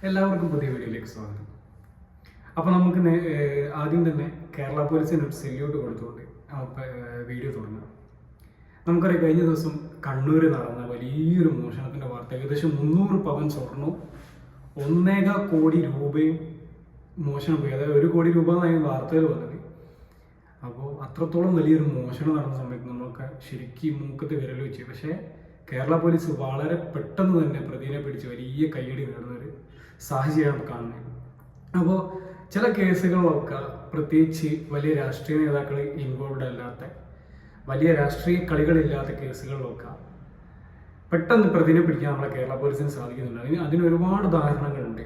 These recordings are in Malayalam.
എല്ലാവർക്കും പുതിയ വീഡിയോയിലേക്ക് സ്വാഗതം. അപ്പോൾ നമുക്ക് ആദ്യം തന്നെ കേരള പോലീസിന് ഒരു സെല്യൂട്ട് കൊടുത്തുകൊണ്ട് വീഡിയോ തുടങ്ങാം. നമുക്കറിയാം, കഴിഞ്ഞ ദിവസം കണ്ണൂർ നടന്ന വലിയൊരു മോഷണത്തിൻ്റെ വാർത്ത. ഏകദേശം 300 പവൻ സ്വർണവും 1.25 കോടി രൂപയും മോഷണം പോയി. അതായത് 1 കോടി രൂപ എന്നാണ് വാർത്തയിൽ വന്നത്. അപ്പോൾ അത്രത്തോളം വലിയൊരു മോഷണം നടന്ന സമയത്ത് നമ്മളൊക്കെ ശരിക്കും മൂക്കത്ത് വിരൽ വെച്ചു. പക്ഷേ കേരള പോലീസ് വളരെ പെട്ടെന്ന് തന്നെ പ്രതിനെ പിടിച്ച് വലിയ കയ്യടി നേടുന്നൊരു സാഹചര്യമാണ് കാണുന്നത്. അപ്പോൾ ചില കേസുകളിലൊക്കെ പ്രത്യേകിച്ച് വലിയ രാഷ്ട്രീയ നേതാക്കൾ ഇൻവോൾവ് അല്ലാത്ത, വലിയ രാഷ്ട്രീയ കളികളില്ലാത്ത കേസുകളിലൊക്കെ പെട്ടെന്ന് പ്രതിനെ പിടിക്കാൻ നമ്മളെ കേരള പോലീസിന് സാധിക്കുന്നുണ്ട്. അതിന് ഒരുപാട് ഉദാഹരണങ്ങളുണ്ട്.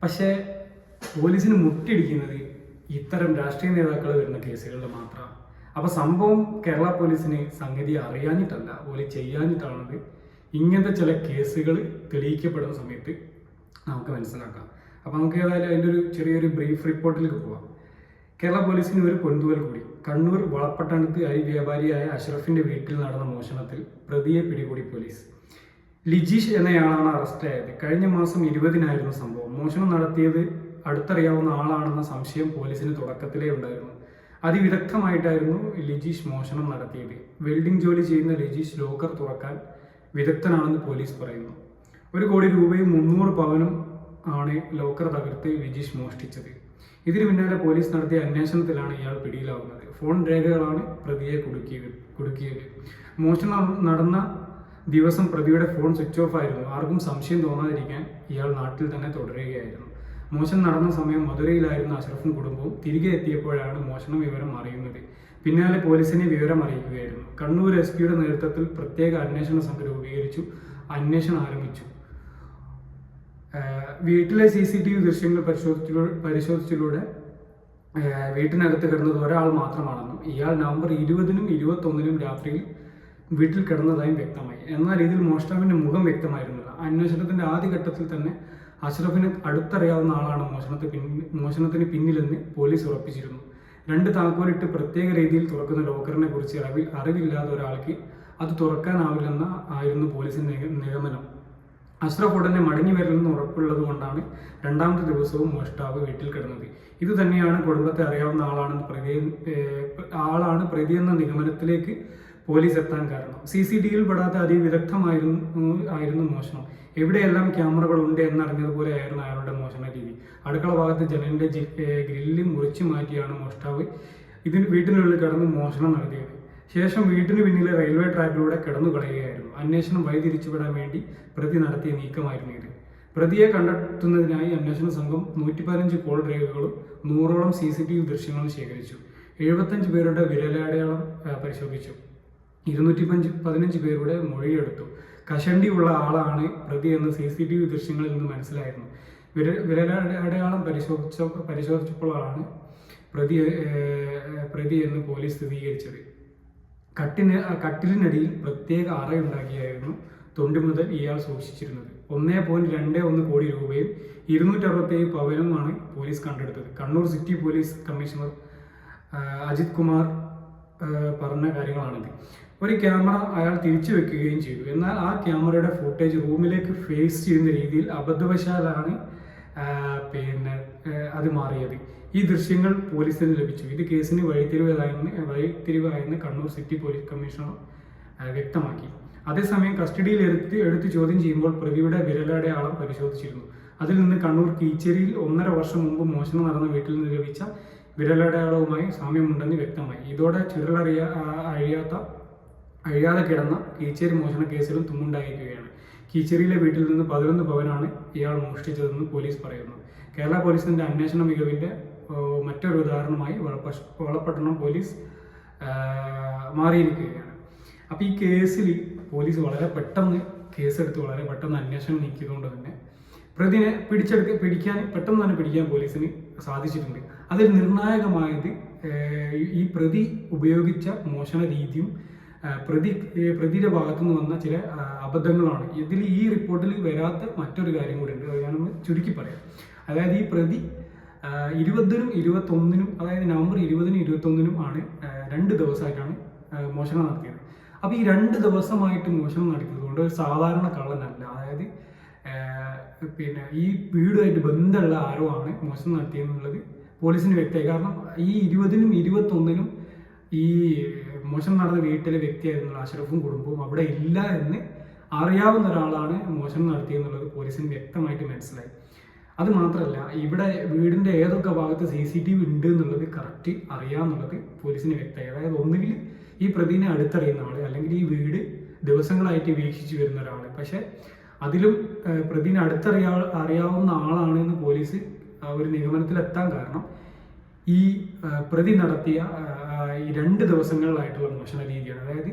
പക്ഷേ പോലീസിന് മുട്ടിടിക്കുന്നത് ഇത്തരം രാഷ്ട്രീയ നേതാക്കൾ വരുന്ന കേസുകളിൽ മാത്രമാണ്. അപ്പോൾ സംഭവം കേരള പോലീസിന് സംഗതി അറിയാഞ്ഞിട്ടല്ല, പോലീസ് ചെയ്യാഞ്ഞിട്ടാണത്. ഇങ്ങനത്തെ ചില കേസുകൾ തെളിയിക്കപ്പെടുന്ന സമയത്ത് നമുക്ക് മനസ്സിലാക്കാം. അപ്പോൾ നമുക്ക് ഏതായാലും അതിൻ്റെ ഒരു ചെറിയൊരു ബ്രീഫ് റിപ്പോർട്ടിലേക്ക് പോവാം. കേരള പോലീസിന് ഒരു പൊൻതുവൽ കൂടി. കണ്ണൂർ വളപ്പട്ടണത്ത് അരി വ്യാപാരിയായ അഷ്റഫിൻ്റെ വീട്ടിൽ നടന്ന മോഷണത്തിൽ പ്രതിയെ പിടികൂടി പോലീസ്. ലിജീഷ് എന്നയാളാണ് അറസ്റ്റായത്. കഴിഞ്ഞ മാസം 20-നായിരുന്നു സംഭവം. മോഷണം നടത്തിയത് അടുത്തറിയാവുന്ന ആളാണെന്ന സംശയം പോലീസിന് തുടക്കത്തിലേ ഉണ്ടായിരുന്നു. അതിവിദഗ്ധമായിട്ടായിരുന്നു ലിജീഷ് മോഷണം നടത്തിയത്. വെൽഡിംഗ് ജോലി ചെയ്യുന്ന ലിജീഷ് ലോക്കർ തുറക്കാൻ വിദഗ്ധനാണെന്ന് പോലീസ് പറയുന്നു. 1 കോടി രൂപയും 300 പവനും ആണ് ലോക്കർ തകർത്ത് ലിജീഷ് മോഷ്ടിച്ചത്. ഇതിന് പിന്നാലെ പോലീസ് നടത്തിയ അന്വേഷണത്തിലാണ് ഇയാൾ പിടിയിലാവുന്നത്. ഫോൺ രേഖകളാണ് പ്രതിയെ കുടുക്കിയത്. മോഷണം നടന്ന ദിവസം പ്രതിയുടെ ഫോൺ സ്വിച്ച് ഓഫ് ആയിരുന്നു. ആർക്കും സംശയം തോന്നാതിരിക്കാൻ ഇയാൾ നാട്ടിൽ തന്നെ തുടരുകയായിരുന്നു. മോഷണം നടന്ന സമയം മധുരയിലായിരുന്ന അഷ്റഫും കുടുംബവും തിരികെ എത്തിയപ്പോഴാണ് മോഷണ വിവരം അറിയുന്നത്. പിന്നാലെ പോലീസിനെ വിവരം അറിയിക്കുകയായിരുന്നു. കണ്ണൂർ SP-യുടെ നേതൃത്വത്തിൽ പ്രത്യേക അന്വേഷണ സംഘം രൂപീകരിച്ചു. അന്വേഷണം ആരംഭിച്ചു. വീട്ടിലെ CCTV ദൃശ്യങ്ങൾ പരിശോധിച്ചതിലൂടെ വീട്ടിനകത്ത് കിടന്നത് ഒരാൾ മാത്രമാണെന്നും ഇയാൾ നവംബർ 20-നും 21-നും രാത്രിയിൽ വീട്ടിൽ കിടന്നതായും വ്യക്തമായി. എന്നാൽ ഇതിൽ മോഷ്ടാവിന്റെ മുഖം വ്യക്തമായിരുന്നില്ല. അന്വേഷണത്തിന്റെ ആദ്യഘട്ടത്തിൽ തന്നെ അഷ്റഫിന് അടുത്തറിയാവുന്ന ആളാണ് മോഷണത്തിന് പിന്നിലെന്ന് പോലീസ് ഉറപ്പിച്ചിരുന്നു. 2 താക്കോലിട്ട് പ്രത്യേക രീതിയിൽ തുറക്കുന്ന ലോക്കറിനെ കുറിച്ച് അറിവില്ലാത്ത ഒരാൾക്ക് അത് തുറക്കാനാവില്ലെന്ന ആയിരുന്നു പോലീസിന്റെ നിഗമനം. അഷ്റഫ് ഉടനെ മടങ്ങി വരില്ലെന്ന് ഉറപ്പുള്ളത് കൊണ്ടാണ് 2ാമത്തെ ദിവസവും മോഷ്ടാവ് വീട്ടിൽ കിടന്നത്. ഇത് തന്നെയാണ് കുടുംബത്തെ അറിയാവുന്ന ആളാണ് പ്രതിയെന്ന നിഗമനത്തിലേക്ക് പോലീസ് എത്താൻ കാരണം. CCTVയിൽ പെടാത്ത അതിവിദഗ്ധമായിരുന്നു മോഷണം. എവിടെയെല്ലാം ക്യാമറകൾ ഉണ്ട് എന്നറിഞ്ഞതുപോലെ ആയിരുന്നു അയാളുടെ മോഷണ രീതി. അടുക്കള ഭാഗത്ത് ജനലിന്റെ ഗ്രില്ല് മുറിച്ചു മാറ്റിയാണ് മോഷ്ടാവ് വീട്ടിനുള്ളിൽ കിടന്ന് മോഷണം നടത്തിയത്. ശേഷം വീട്ടിന് പിന്നിലെ റെയിൽവേ ട്രാക്കിലൂടെ കിടന്നു കളയുകയായിരുന്നു. അന്വേഷണം വഴിതിരിച്ചുവിടാൻ വേണ്ടി പ്രതി നടത്തിയ നീക്കമായിരുന്നു ഇത്. പ്രതിയെ കണ്ടെത്തുന്നതിനായി അന്വേഷണ സംഘം 115 കോൾ രേഖകളും 100ഓളം CCTV ദൃശ്യങ്ങളും ശേഖരിച്ചു. 75 പേരുടെ വിരലടയാളം പരിശോധിച്ചു. 215 പേരുടെ മൊഴിയെടുത്തു. കഷണ്ടിയുള്ള ആളാണ് പ്രതി എന്ന് CCTV ദൃശ്യങ്ങളിൽ നിന്ന് മനസ്സിലായിരുന്നു. വിരലടയാളം പരിശോധിച്ചപ്പോഴാണ് പ്രതി എന്ന് പോലീസ് സ്ഥിരീകരിച്ചത്. കട്ടിലിനടിയിൽ പ്രത്യേക അറയുണ്ടാക്കിയായിരുന്നു തൊണ്ടി മുതൽ ഇയാൾ സൂക്ഷിച്ചിരുന്നത്. 1.21 കോടി രൂപയും 267 പവനുമാണ് പോലീസ് കണ്ടെടുത്തത്. Kannur city police commissioner Ajith Kumar പറഞ്ഞ കാര്യങ്ങളാണിത്. ഒരു ക്യാമറ അയാൾ തിരിച്ചു വെക്കുകയും ചെയ്തു. എന്നാൽ ആ ക്യാമറയുടെ ഫുട്ടേജ് റൂമിലേക്ക് ഫേസ് ചെയ്യുന്ന രീതിയിൽ അബദ്ധവശാലാണ് അത് മാറിയത്. ഈ ദൃശ്യങ്ങൾ പോലീസിന് ലഭിച്ചു. ഇത് കേസിന് വഴിത്തിരിവായെന്ന് കണ്ണൂർ സിറ്റി പോലീസ് കമ്മീഷണർ വ്യക്തമാക്കി. അതേസമയം കസ്റ്റഡിയിൽ എടുത്ത് ചോദ്യം ചെയ്യുമ്പോൾ പ്രതിയുടെ വിരലടയാളം പരിശോധിച്ചിരുന്നു. അതിൽ നിന്ന് കണ്ണൂർ കീച്ചേരിയിൽ 1.5 വർഷം മുമ്പ് മോഷണം നടന്ന വീട്ടിൽ നിന്ന് ലഭിച്ച വിരലടയാളവുമായി സാമ്യമുണ്ടെന്ന് വ്യക്തമായി. ഇതോടെ അഴിയാതെ കിടന്ന കീച്ചേരി മോഷണ കേസിലും തുമ്മുണ്ടായിരിക്കുകയാണ്. കീച്ചേരിയിലെ വീട്ടിൽ നിന്ന് 11 പവനാണ് ഇയാൾ മോഷ്ടിച്ചതെന്ന് പോലീസ് പറയുന്നു. കേരള പോലീസിന്റെ അന്വേഷണ മികവിന്റെ മറ്റൊരു ഉദാഹരണമായി വളപ്പട്ടണം പോലീസ് മാറിയിരിക്കുകയാണ്. അപ്പോൾ ഈ കേസിൽ പോലീസ് വളരെ പെട്ടെന്ന് കേസെടുത്ത് വളരെ പെട്ടെന്ന് അന്വേഷണം നീക്കിയതുകൊണ്ട് തന്നെ പ്രതിനെ പെട്ടെന്ന് തന്നെ പിടിക്കാൻ പോലീസിന് സാധിച്ചിട്ടുണ്ട്. അതിൽ നിർണായകമായത് ഈ പ്രതി ഉപയോഗിച്ച മോഷണ രീതിയും പ്രതിയുടെ ഭാഗത്തുനിന്ന് വന്ന ചില അബദ്ധങ്ങളാണ്. ഇതിൽ ഈ റിപ്പോർട്ടിൽ വരാത്ത മറ്റൊരു കാര്യം കൂടി ഉണ്ട്. അത് ഞാനൊന്ന് ചുരുക്കി പറയാം. അതായത് ഈ പ്രതി 20-നും 21-നും, അതായത് നവംബർ 20-നും 21-നും ആണ് 2 ദിവസമായിട്ടാണ് മോഷണം നടത്തിയത്. അപ്പോൾ ഈ 2 ദിവസമായിട്ട് മോഷണം നടത്തിയത് കൊണ്ട് ഒരു സാധാരണ കള്ളനല്ല. അതായത് പിന്നെ ഈ വീടുമായിട്ട് ബന്ധമുള്ള ആരോ ആണ് മോഷണം നടത്തിയെന്നുള്ളത് പോലീസിന് വ്യക്തമായി. കാരണം ഈ 20-നും 21-നും ഈ മോഷണം നടന്ന വീട്ടിലെ വ്യക്തിയായിരുന്നുള്ള അഷ്റഫും കുടുംബവും അവിടെ ഇല്ല എന്ന് അറിയാവുന്ന ഒരാളാണ് മോഷണം നടത്തിയെന്നുള്ളത് പോലീസിന് വ്യക്തമായിട്ട് മനസ്സിലായി. അത് മാത്രമല്ല, ഇവിടെ വീടിൻ്റെ ഏതൊക്കെ ഭാഗത്ത് CCTV ഉണ്ട് എന്നുള്ളത് കറക്റ്റ് അറിയാമെന്നുള്ളത് പോലീസിന് വ്യക്തമായി. അതായത് ഒന്നുകിൽ ഈ പ്രതിനെ അടുത്തറിയുന്ന ആൾ, അല്ലെങ്കിൽ ഈ വീട് ദിവസങ്ങളായിട്ട് വീക്ഷിച്ചു വരുന്ന ഒരാൾ. പക്ഷെ അതിലും പ്രതിനെ അറിയാവുന്ന ആളാണെന്ന് പോലീസ് ഒരു നിഗമനത്തിലെത്താൻ കാരണം ഈ പ്രതി നടത്തിയ ഈ 2 ദിവസങ്ങളിലായിട്ടുള്ള മോഷണ രീതിയാണ്. അതായത്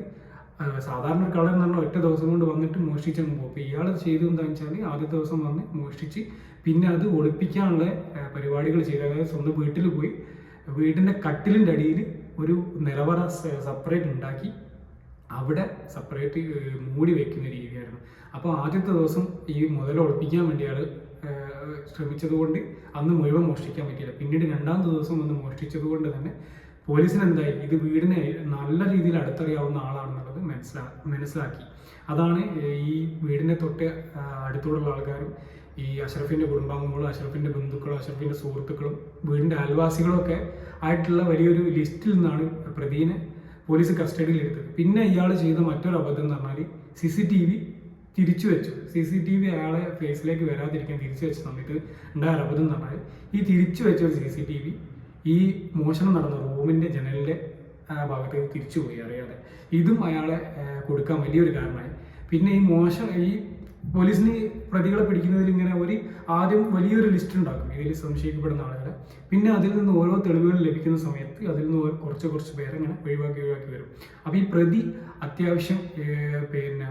സാധാരണ ഒരു കള്ളൻ എന്ന് പറഞ്ഞാൽ ഒറ്റ ദിവസം കൊണ്ട് വന്നിട്ട് മോഷ്ടിച്ചങ്ങ് പോകും. അപ്പോൾ ഇയാൾ ചെയ്തതെന്താണെന്ന് വെച്ചാൽ ആദ്യത്തെ ദിവസം വന്ന് മോഷ്ടിച്ച് പിന്നെ അത് ഒളിപ്പിക്കാനുള്ള പരിപാടികൾ ചെയ്ത്, അതായത് സ്വന്തം വീട്ടിൽ പോയി വീടിൻ്റെ കട്ടിലിൻ്റെ അടിയിൽ ഒരു നിലവറ സെപ്പറേറ്റ് ഉണ്ടാക്കി അവിടെ സെപ്പറേറ്റ് മൂടി വെക്കുന്ന രീതിയായിരുന്നു. അപ്പോൾ ആദ്യത്തെ ദിവസം ഈ മുതൽ ഒളിപ്പിക്കാൻ വേണ്ടി അയാൾ ശ്രമിച്ചത് കൊണ്ട് അന്ന് മുഴുവൻ മോഷ്ടിക്കാൻ പറ്റിയില്ല. പിന്നീട് 2ാമത്തെ ദിവസം വന്ന് മോഷ്ടിച്ചത് കൊണ്ട് തന്നെ പോലീസിന് എന്തായി, ഇത് വീടിനെ നല്ല രീതിയിൽ അടുത്തറിയാവുന്ന ആളാണെന്നുള്ളത് മനസ്സിലാക്കി. അതാണ് ഈ വീടിൻ്റെ തൊട്ട് അടുത്തോടുള്ള ആൾക്കാരും ഈ അഷ്റഫിൻ്റെ കുടുംബാംഗങ്ങളും അഷ്റഫിൻ്റെ ബന്ധുക്കളും അഷ്റഫിൻ്റെ സുഹൃത്തുക്കളും വീടിൻ്റെ അയൽവാസികളും ഒക്കെ ആയിട്ടുള്ള വലിയൊരു ലിസ്റ്റിൽ നിന്നാണ് പ്രതിനെ പോലീസ് കസ്റ്റഡിയിൽ എടുത്തത്. പിന്നെ ഇയാൾ ചെയ്ത മറ്റൊരു അബദ്ധം എന്ന് പറഞ്ഞാൽ CCTV തിരിച്ചു വെച്ചു. CCTV അയാളെ ഫേസിലേക്ക് വരാതിരിക്കാൻ തിരിച്ചു വെച്ച സമയത്ത് ഉണ്ടായ അബദ്ധം എന്ന് പറഞ്ഞാൽ ഈ തിരിച്ചു വെച്ച ഒരു CCTV ഈ മോഷണം നടന്ന റൂമിൻ്റെ ജനലിൻ്റെ ഭാഗത്തേക്ക് തിരിച്ചുപോയി അറിയാതെ. ഇതും അയാളെ കൊടുക്കാൻ വലിയൊരു കാരണമായി. പിന്നെ ഈ പോലീസിന് പ്രതികളെ പിടിക്കുന്നതിൽ ഇങ്ങനെ ആദ്യം വലിയൊരു ലിസ്റ്റ് ഉണ്ടാക്കും ഇതിൽ സംശയിക്കപ്പെടുന്ന ആളുകളെ. പിന്നെ അതിൽ നിന്ന് ഓരോ തെളിവുകൾ ലഭിക്കുന്ന സമയത്ത് അതിൽ നിന്ന് കുറച്ച് പേരെ ഇങ്ങനെ ഒഴിവാക്കി വരും. അപ്പോൾ ഈ പ്രതി അത്യാവശ്യം പിന്നെ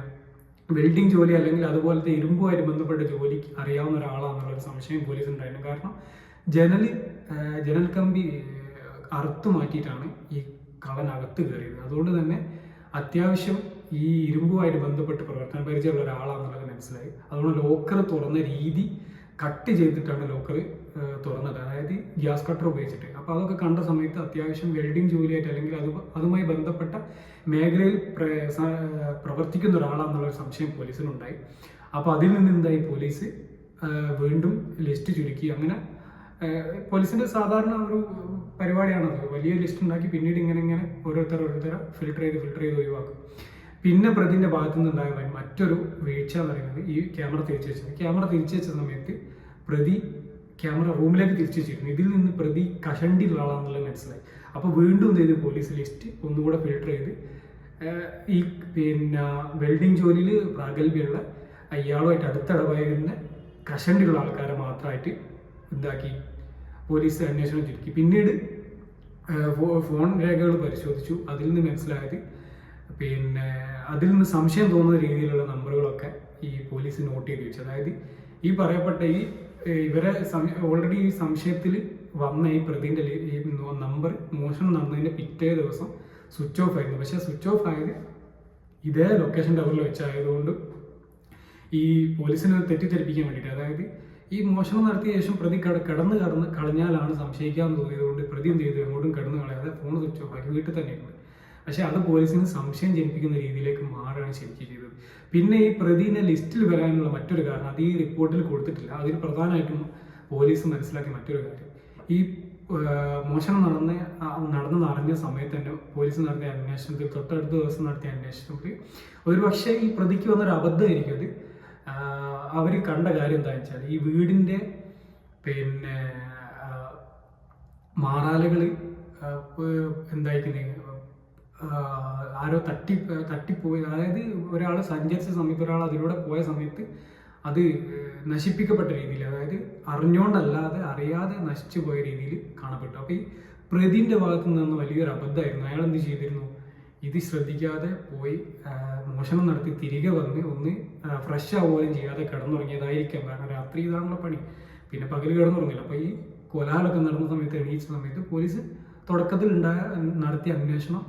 വെൽഡിങ് ജോലി അല്ലെങ്കിൽ അതുപോലത്തെ ഇരുമ്പുമായിട്ട് ബന്ധപ്പെട്ട ജോലി അറിയാവുന്ന ഒരാളാണെന്നുള്ളൊരു സംശയം പോലീസിനുണ്ടായിരുന്നു. കാരണം ജനൽ കമ്പി അറുത്ത് മാറ്റിയിട്ടാണ് ഈ കള്ളനകത്ത് കയറിയത്. അതുകൊണ്ട് തന്നെ അത്യാവശ്യം ഈ ഇരുമ്പുമായിട്ട് ബന്ധപ്പെട്ട് പ്രവർത്തന പരിചയമുള്ള ഒരാളാണെന്നുള്ളത് മനസ്സിലായി. അതുകൊണ്ട് ലോക്കർ തുറന്ന രീതി കട്ട് ചെയ്തിട്ടാണ് ലോക്കർ തുറന്നത്, അതായത് ഗ്യാസ് കട്ടർ ഉപയോഗിച്ചിട്ട്. അപ്പോൾ അതൊക്കെ കണ്ട സമയത്ത് അത്യാവശ്യം വെൽഡിങ് ജോലിയായിട്ട് അല്ലെങ്കിൽ അതുമായി ബന്ധപ്പെട്ട മേഖലയിൽ പ്രവർത്തിക്കുന്ന ഒരാളാണെന്നുള്ളൊരു സംശയം പോലീസിനുണ്ടായി. അപ്പോൾ അതിൽ നിന്ന് എന്തായി, പോലീസ് വീണ്ടും ലിസ്റ്റ് ചുരുക്കി. അങ്ങനെ പോലീസിൻ്റെ സാധാരണ ഒരു പരിപാടിയാണത്. വലിയ ലിസ്റ്റ് ഉണ്ടാക്കി പിന്നീട് ഇങ്ങനെ ഓരോരുത്തരെ ഫിൽട്ടർ ചെയ്ത് ഒഴിവാക്കും. പിന്നെ പ്രതിൻ്റെ ഭാഗത്തു നിന്നുണ്ടായ മറ്റൊരു വീഴ്ച എന്ന് പറയുന്നത് ഈ ക്യാമറ തിരിച്ചു വെച്ച സമയത്ത് പ്രതി ക്യാമറ റൂമിലേക്ക് തിരിച്ചു വെച്ചിരുന്നു. ഇതിൽ നിന്ന് പ്രതി കഷണ്ടിയുള്ള ആളാണെന്നുള്ളത് മനസ്സിലായി. അപ്പോൾ വീണ്ടും എന്ത് ചെയ്ത് പോലീസ് ലിസ്റ്റ് ഒന്നുകൂടെ ഫിൽട്ടർ ചെയ്ത് ഈ പിന്നെ വെൽഡിങ് ജോലിയിൽ പ്രാഗൽഭ്യമുള്ള ഇയാളുമായിട്ട് അടുത്തിടപഴകുന്ന കഷണ്ടിയുള്ള ആൾക്കാരെ മാത്രമായിട്ട് എന്താക്കി പോലീസ് അന്വേഷണം ചുരുക്കി. പിന്നീട് ഫോൺ രേഖകൾ പരിശോധിച്ചു. അതിൽ നിന്ന് മനസ്സിലായത് പിന്നെ അതിൽ നിന്ന് സംശയം തോന്നുന്ന രീതിയിലുള്ള നമ്പറുകളൊക്കെ ഈ പോലീസ് നോട്ട് ചെയ്ത് വെച്ചു. അതായത് ഈ പറയപ്പെട്ട ഇവരെ ഓൾറെഡി ഈ സംശയത്തിൽ വന്ന ഈ പ്രതിൻ്റെ ഈ നമ്പർ മോഷണം നടന്നതിൻ്റെ പിറ്റേ ദിവസം സ്വിച്ച് ഓഫ് ആയിരുന്നു. പക്ഷേ സ്വിച്ച് ഓഫ് ആയത് ഇതേ ലൊക്കേഷൻ ടവറിൽ വെച്ചായതുകൊണ്ട് ഈ പോലീസിനെ തെറ്റിദ്ധരിപ്പിക്കാൻ വേണ്ടിയിട്ട്, അതായത് ഈ മോഷണം നടത്തിയ ശേഷം പ്രതി കിടന്ന് കളഞ്ഞാലാണ് സംശയിക്കാമെന്ന് തോന്നിയതുകൊണ്ട് പ്രതി എന്ത് ചെയ്തു, എങ്ങോട്ടും കിടന്ന് കളയാതെ ഫോൺ സ്വിച്ച് ഓഫ് ആക്കി വീട്ടിൽ തന്നെയുണ്ട്. പക്ഷേ അത് പോലീസിന് സംശയം ജനിപ്പിക്കുന്ന രീതിയിലേക്ക് മാറുകയാണ് ശരിക്കും ചെയ്തത്. പിന്നെ ഈ പ്രതിനെ ലിസ്റ്റിൽ വരാനുള്ള മറ്റൊരു കാരണം അത് ഈ റിപ്പോർട്ടിൽ കൊടുത്തിട്ടില്ല. അതിൽ പ്രധാനമായിട്ടും പോലീസ് മനസ്സിലാക്കിയ മറ്റൊരു കാര്യം, ഈ മോഷണം നടന്നെന്ന് അറിഞ്ഞ സമയത്ത് തന്നെ പോലീസ് നടത്തിയ അന്വേഷണത്തിൽ തൊട്ടടുത്ത ദിവസം നടത്തിയ അന്വേഷണത്തിൽ ഒരുപക്ഷെ ഈ പ്രതിക്ക് വന്നൊരു അബദ്ധമായിരിക്കും അത്. അവർ കണ്ട കാര്യം എന്താണെന്ന് വെച്ചാൽ ഈ വീടിൻ്റെ പിന്നെ മാറാലകൾ എന്തായിരിക്കുന്നത് ആരോ തട്ടിപ്പോയി, അതായത് ഒരാൾ സഞ്ചരിച്ച സമയത്ത് ഒരാൾ അതിലൂടെ പോയ സമയത്ത് അത് നശിപ്പിക്കപ്പെട്ട രീതിയിൽ, അതായത് അറിഞ്ഞുകൊണ്ടല്ലാതെ അറിയാതെ നശിച്ചു പോയ രീതിയിൽ കാണപ്പെട്ടു. അപ്പോൾ ഈ പ്രതിൻ്റെ ഭാഗത്ത് നിന്ന് വലിയൊരു അബദ്ധമായിരുന്നു. അയാൾ എന്ത് ചെയ്തിരുന്നു, ഇത് ശ്രദ്ധിക്കാതെ പോയി മോഷണം നടത്തി തിരികെ വന്ന് ഒന്ന് ഫ്രഷ് ആവുകയും ചെയ്യാതെ കിടന്നുറങ്ങിയതായിരിക്കാം. കാരണം രാത്രി ഇതാണുള്ള പണി, പിന്നെ പകൽ കിടന്നുറങ്ങില്ല. അപ്പോൾ ഈ കൊലഹാലൊക്കെ നടന്ന സമയത്ത് എണീച്ച സമയത്ത് പോലീസ് തുടക്കത്തിൽ നടത്തിയ അന്വേഷണം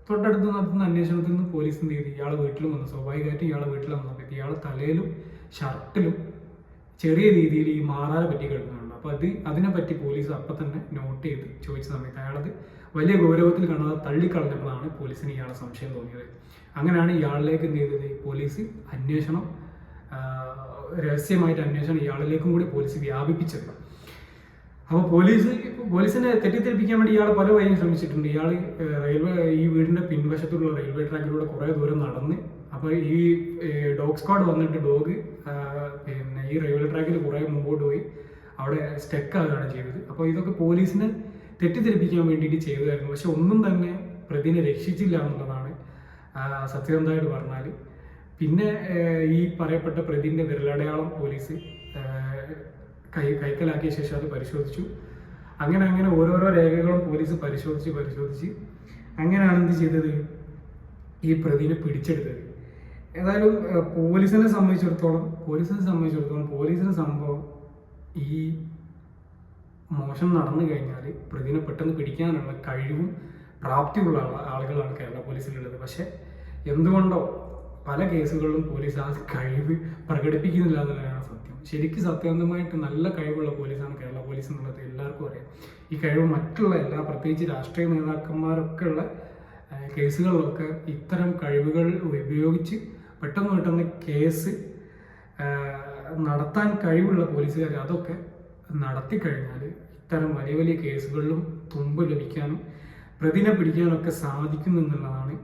തൊട്ടടുത്ത് നടത്തുന്ന അന്വേഷണത്തിൽ നിന്ന് പോലീസ് എന്ത് ചെയ്തു, ഇയാളെ വീട്ടിലും വന്നു. സ്വാഭാവികമായിട്ടും ഇയാളെ വീട്ടിൽ വന്ന സമയത്ത് ഇയാളെ തലയിലും ഷർട്ടിലും ചെറിയ രീതിയിൽ ഈ മാറാല പറ്റി കിടക്കുന്നുണ്ട്. അപ്പോൾ അതിനെപ്പറ്റി പോലീസ് അപ്പം തന്നെ നോട്ട് ചെയ്ത് ചോദിച്ച സമയത്ത് അയാളത് വലിയ ഗൗരവത്തിൽ കാണാതെ തള്ളിക്കളഞ്ഞപ്പോഴാണ് പോലീസിന് ഇയാളെ സംശയം തോന്നിയത്. അങ്ങനെയാണ് ഇയാളിലേക്ക് എന്ത് ചെയ്തത്, പോലീസ് അന്വേഷണം രഹസ്യമായിട്ട് അന്വേഷണം ഇയാളിലേക്കും കൂടി പോലീസ് വ്യാപിപ്പിച്ചത്. അപ്പോൾ പോലീസിനെ തെറ്റിദ്ധരിപ്പിക്കാൻ വേണ്ടി ഇയാൾ പല വഴിയും ശ്രമിച്ചിട്ടുണ്ട്. ഇയാൾ ഈ വീടിൻ്റെ പിൻവശത്തുള്ള റെയിൽവേ ട്രാക്കിലൂടെ കുറേ ദൂരം നടന്ന്, അപ്പോൾ ഈ ഡോഗ് സ്ക്വാഡ് വന്നിട്ട് പിന്നെ ഈ റെയിൽവേ ട്രാക്കിൽ കുറേ മുമ്പോട്ട് പോയി അവിടെ സ്റ്റക്ക് ആകുകയാണ് ചെയ്തത്. അപ്പോൾ ഇതൊക്കെ പോലീസിനെ തെറ്റിദ്ധരിപ്പിക്കാൻ വേണ്ടിയിട്ട് ചെയ്തതായിരുന്നു. പക്ഷെ ഒന്നും തന്നെ പ്രതിനെ രക്ഷിച്ചില്ല എന്നുള്ളതാണ് സത്യസന്ധമായിട്ട് പറഞ്ഞാൽ. പിന്നെ ഈ പറയപ്പെട്ട പ്രതിൻ്റെ വിരലടയാളം പോലീസ് കൈക്കലാക്കിയ ശേഷം അത് പരിശോധിച്ചു. അങ്ങനെ ഓരോരോ രേഖകളും പോലീസ് പരിശോധിച്ച് അങ്ങനെയാണ് എന്ത് ചെയ്തത്, ഈ പ്രതിനെ പിടിച്ചെടുത്തത്. ഏതായാലും പോലീസിനെ സംബന്ധിച്ചിടത്തോളം പോലീസിന് സംഭവം ഈ മോഷണം നടന്നു കഴിഞ്ഞാൽ പ്രതിനെ പെട്ടെന്ന് പിടിക്കാനുള്ള കഴിവും പ്രാപ്തിയുള്ള ആളുകളാണ് കേരള പോലീസിലുള്ളത്. പക്ഷെ എന്തുകൊണ്ടോ പല കേസുകളിലും പോലീസ് ആ കഴിവ് പ്രകടിപ്പിക്കുന്നില്ല എന്നുള്ളതാണ് സത്യം. ശരിക്കും സത്യസന്ധമായിട്ട് നല്ല കഴിവുള്ള പോലീസാണ് കേരള പോലീസ് എന്നുള്ളത് എല്ലാവർക്കും അറിയാം. ഈ കഴിവ് മറ്റുള്ള പ്രത്യേകിച്ച് രാഷ്ട്രീയ നേതാക്കന്മാരൊക്കെ ഉള്ള കേസുകളിലൊക്കെ ഇത്തരം കഴിവുകൾ ഉപയോഗിച്ച് പെട്ടെന്ന് കേസ് നടത്താൻ കഴിവുള്ള പോലീസുകാർ അതൊക്കെ നടത്തിക്കഴിഞ്ഞാൽ ഇത്തരം വലിയ കേസുകളിലും തുമ്പ് ലഭിക്കാനും പ്രതിനെ പിടിക്കാനൊക്കെ സാധിക്കുന്നു എന്നുള്ളതാണ്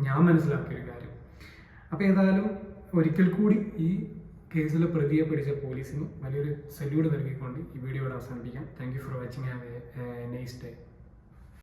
ഞാൻ മനസ്സിലാക്കിയൊരു കാര്യം. അപ്പോൾ ഏതായാലും ഒരിക്കൽ കൂടി ഈ കേസിലെ പ്രതിയെ പിടിച്ച പോലീസിന് വലിയൊരു സല്യൂട്ട് നൽകിക്കൊണ്ട് ഈ വീഡിയോ ഇവിടെ അവസാനിപ്പിക്കാം. Thank you for watching. Have A nice day.